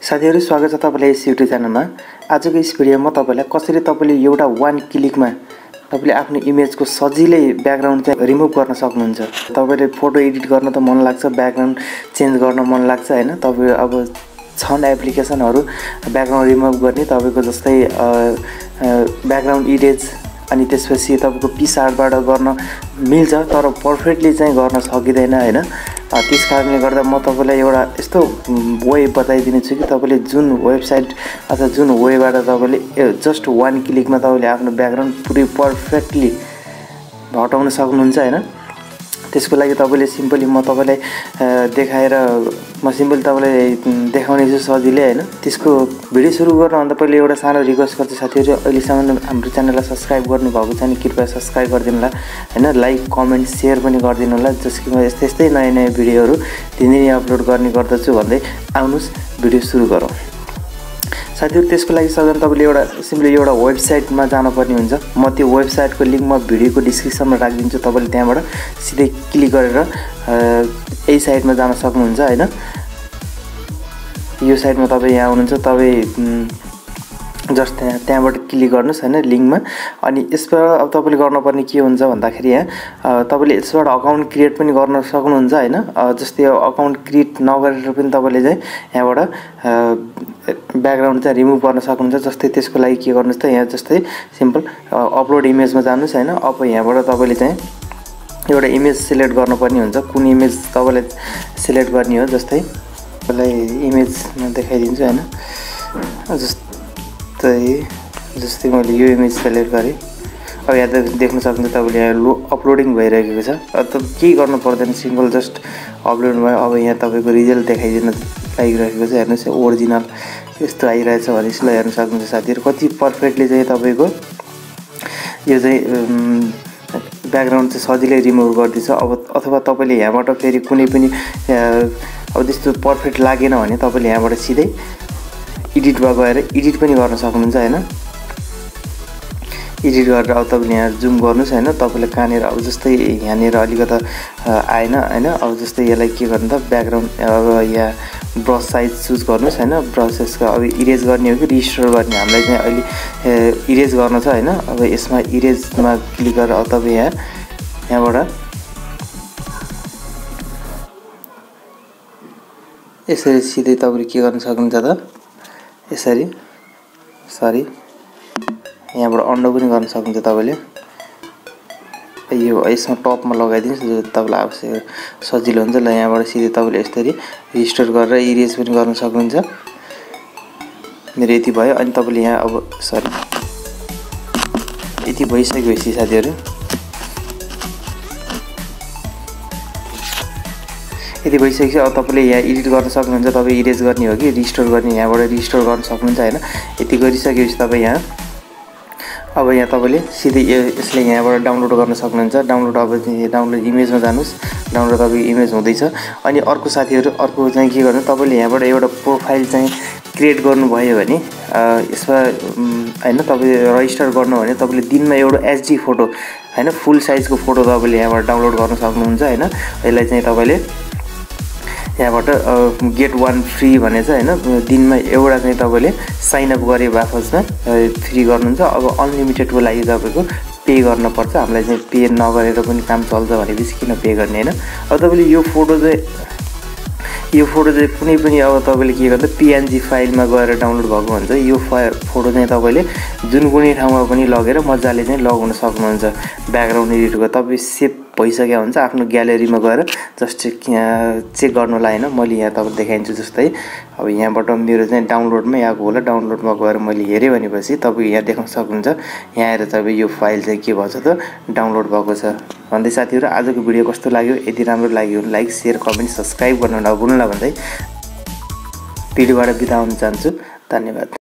साथीहरु स्वागत छ तपाईलाई यस YouTube च्यानलमा। आजको यस भिडियोमा तपाईलाई कसरी तपाईले एउटा वन क्लिकमा तपाईले आफ्नो इमेजको सजिलै ब्याकग्राउन्ड चाहिँ रिमुभ गर्न सक्नुहुन्छ। तपाईले फोटो एडिट गर्न त मन लाग्छ, ब्याकग्राउन्ड चेन्ज गर्न मन लाग्छ हैन। तपाई अब छन् एप्लिकेसनहरु ब्याकग्राउन्ड रिमुभ गर्ने, तपाईको जस्तै ब्याकग्राउन्ड इरेज अनि त्यसपछि तपाईको पिक्सआर्टबाट गर्न मिल्छ, तर पर्फेक्टली चाहिँ गर्न सकिदैन हैन। त्यस कारणले गर्दा म तपाईलाई एउटा यस्तो वे बताइदिने छु कि तपाईले जुन वेबसाइट अथवा जुन वेबाट तपाईले जस्ट वन क्लिकमा तपाईले आफ्नो ब्याकग्राउन्ड पुरै पर्फेक्टली हटाउन सक्नुहुन्छ हैन। त्यसको लागि तपाईले सिम्पली म तपाईलाई देखाएर म सिम्पली तपाईलाई देखाउने छु सजिलै हैन। त्यसको भिडियो सुरु गर्नभन्दा पहिले एउटा सानो रिक्वेस्ट गर्छु साथीहरु, अहिलेसम्म हाम्रो च्यानललाई सब्स्क्राइब गर्नु भएको छैन कृपया सब्स्क्राइब गरिदिनु होला हैन। लाइक कमेन्ट शेयर पनि गरिदिनु होला, जसले म यस्तै नयाँ भिडियोहरु दिनदिनै अपलोड गर्ने गर्दछु भन्दै आउनुस् भिडियो सुरु गरौँ। साथीहरु त्यसको लागि सबैभन्दा तपाईले एउटा सिम्पली एउटा वेबसाइटमा जानुपर्ने हुन्छ। म त्यो वेबसाइटको लिंक म भिडियोको डिस्क्रिप्सनमा राखिदिन्छु, तपाईले त्यहाँबाट सिधै क्लिक गरेर यही साइटमा जान सक्नुहुन्छ हैन। यो साइटमा तपाई यहाँ आउनुहुन्छ, तपाई जस्ट त्यहाँबाट क्लिक गर्नुस् हैन लिंकमा। अनि यसबाट अब तपाईले गर्नुपर्ने के हुन्छ भन्दाखेरि यहाँ तपाईले यसबाट अकाउन्ट क्रिएट पनि गर्न सक्नुहुन्छ हैन। जस्तै अकाउन्ट क्रिएट नगरेर पनि तपाईले चाहिँ यहाँबाट ब्याकग्राउन्ड चाहिँ रिमुभ गर्न सक्नुहुन्छ। जस्तै त्यसको लागि के गर्नुस् त, यहाँ जस्तै सिम्पल अपलोड इमेजमा जानुस् हैन। अब यहाँबाट तपाईले चाहिँ एउटा इमेज सिलेक्ट गर्नुपर्ने हुन्छ, कुन इमेज तपाईले सिलेक्ट गर्ने हो। जस्तै मलाई इमेजमा देखाइदिन्छु हैन। जस्तै मैले यो इमेज सिलेक्ट गरे। अब यहाँ देख्न सक्नुहुन्छ तपाईले यहाँ अपलोडिङ भइरहेको छ। अब त केही गर्नु पर्दैन, सिम्पल जस्ट अपलोड भयो। अब यहाँ तपाईको रिजल्ट देखाइदिन लागिरहेको छ, हेर्नुस् ओरिजिनल यस्तो आइरहेछ भने यसलाई हेर्न सक्नुहुन्छ साथीहरु। कति पर्फेक्टली चाहिँ तपाईको यो चाहिँ ब्याकग्राउन्ड चाहिँ सजिलै रिमुभ गर्दिछ। अब अथवा तपाईले यहाँबाट फेरि कुनै पनि अब त्यस्तो पर्फेक्ट लागेन भने तपाईले यहाँबाट सिधै एडिटमा गएर एडिट पनि गर्न सक्नुहुन्छ हैन। एडिट गरेर अब तपाईले यहाँ जुम गर्नुस् हैन। तपाईले कहाँनेर अब जस्तै यहाँनेर अलिकता आएन हैन। अब जस्तै यसलाई के गर्नु त, ब्याकग्राउन्ड अब यहाँ ब्रश साइज चुज गर्नुस् हैन। ब्रसेसको अब इरेज गर्ने हो कि रिस्टोर गर्ने, हामीलाई चाहिँ अहिले इरेज गर्न छ हैन। अब यसमा इरेजमा क्लिक गरेर अब तपाई यहाँबाट यसरी सिधै तपाईले के गर्न सक्नुहुन्छ त, यसरी यहाँबाट अन्डो पनि गर्न सक्नुहुन्छ तपाईले। यो यसमा टपमा लगाइदिनुस् जो तपाईलाई आवश्यक सजिलो हुन्छ। ल यहाँबाट सिधै तपाईले यसरी रिस्टोर गरेर इरेज पनि गर्न सक्नुहुन्छ। मेरो यति भयो। अनि तपाईले यहाँ अब यति भइसकेपछि साथीहरु यति भइसकेपछि अब तपाईले यहाँ एडिट गर्न सक्नुहुन्छ। तपाई इरेज गर्ने हो कि रिस्टोर गर्ने, यहाँबाट रिस्टोर गर्न सक्नुहुन्छ हैन। यति गरिसकेपछि तपाई यहाँ अब यहाँ तपाईले सिधै यसलाई यहाँबाट डाउनलोड गर्न सक्नुहुन्छ। डाउनलोड अब डाउनलोड इमेजमा जानुस्, डाउनलोड तपाईको इमेज हुँदैछ। अनि अर्को साथीहरु अर्को चाहिँ के गर्नु, तपाईले यहाँबाट एउटा प्रोफाइल चाहिँ क्रिएट गर्नुभयो भने यसमा हैन तपाई रजिस्टर गर्नु भने तपाईले दिनमा एउटा एचडी फोटो हैन फुल साइजको फोटो तपाईले यहाँबाट डाउनलोड गर्न सक्नुहुन्छ हैन। यसलाई चाहिँ तपाईले यहाँबाट गेट वन फ्री भनेछ हैन। दिनमा एउटा चाहिँ तपाईले साइन अप गरे बापतमा फ्री गर्नुहुन्छ। अब अनलिमिटेडको लागि तपाईको पे गर्न पर्छ। हामीलाई चाहिँ पे नगरेर पनि काम चल्छ भनेपछि किन पे गर्ने हैन। अब तपाईले यो फोटो चाहिँ कुनै पनि अब तपाईले के गर्नु, पीएनजी फाइलमा गएर डाउनलोड भएको हुन्छ। यो फोटो चाहिँ तपाईले जुन कुनै ठाउँमा पनि लगेर मजाले चाहिँ लगाउन सक्नुहुन्छ। ब्याकग्राउन्ड एडिटको तपाई सेभ भइसक्यो हुन्छ, आफ्नो ग्यालेरीमा गएर जस्ट चेक गर्नुलाई हैन। मैले यहाँ तपाईलाई देखाइन्छु। जस्तै अब यहाँबाट मेरो चाहिँ डाउनलोडमै आएको होला, डाउनलोडमा गएर मैले हेरे भनेपछि तपाई यहाँ देख्न सक्नुहुन्छ। यहाँ आएर तपाई यो फाइल चाहिँ के भन्छ त डाउनलोड भएको छ भन्दै। साथीहरु आजको भिडियो कस्तो लाग्यो, यदि राम्रो लाग्यो भने लाइक शेयर कमेन्ट सब्स्क्राइब गर्न नभुल्नुला भन्दै भिडियोबाट बिदा हुन चाहन्छु। धन्यवाद।